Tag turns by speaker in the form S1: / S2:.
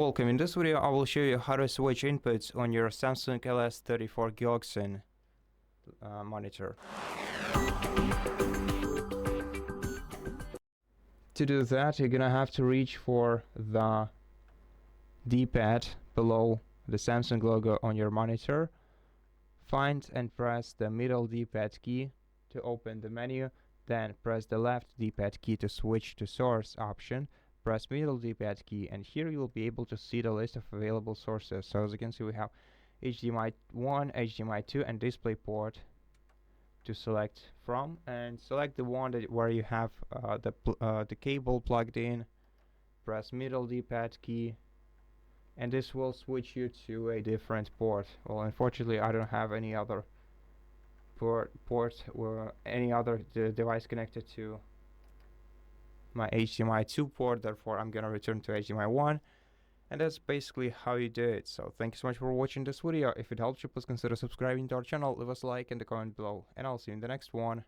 S1: Welcome. In this video I will show you how to switch inputs on your Samsung LS34C500GAUXEN monitor. To do that, you're gonna have to reach for the D-pad below the Samsung logo on your monitor. Find and press the middle D-pad key to open the menu, then press the left D-pad key to switch to source option. Press middle D-pad key, and here you will be able to see the list of available sources. So as you can see, we have HDMI 1, HDMI 2, and DisplayPort to select from, and select the one where you have the cable plugged in. Press middle D-pad key, and this will switch you to a different port. Well, unfortunately, I don't have any other port or any other device connected to my HDMI 2 port, therefore I'm gonna return to HDMI 1, and that's basically how you do it. So thank you so much for watching this video. If it helped you, please consider subscribing to our channel, leave us a like and a comment below, and I'll see you in the next one.